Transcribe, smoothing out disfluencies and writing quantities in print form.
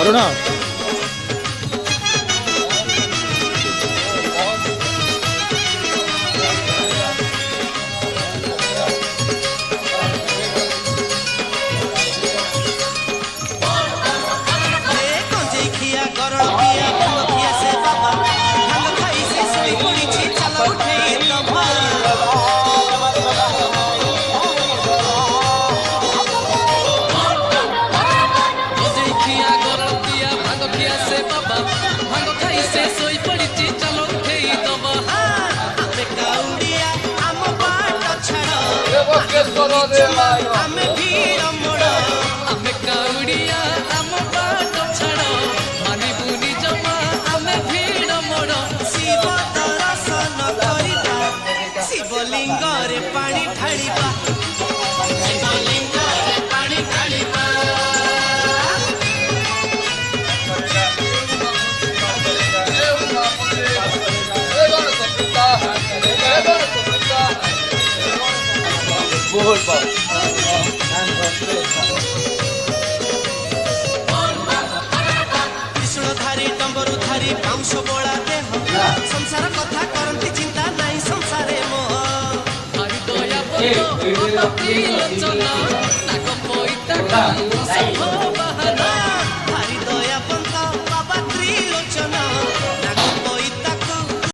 କରୁଣ आमे भीड़ मोड़ आमे काउड़िया आम बाट छाड़ मानी बुनी जमा आमे भीड़ मोड़ शिव दर्शन करिबा शिवलिंग रे पानी ढालिबा शिवलिंग रे पानी ढालिबा बोल पाओ कृष्णधारी डम्बरुधारी बाउंश बोला देह संसार कथा करती चिंता नहीं संसारे मोह हरि दया बोलो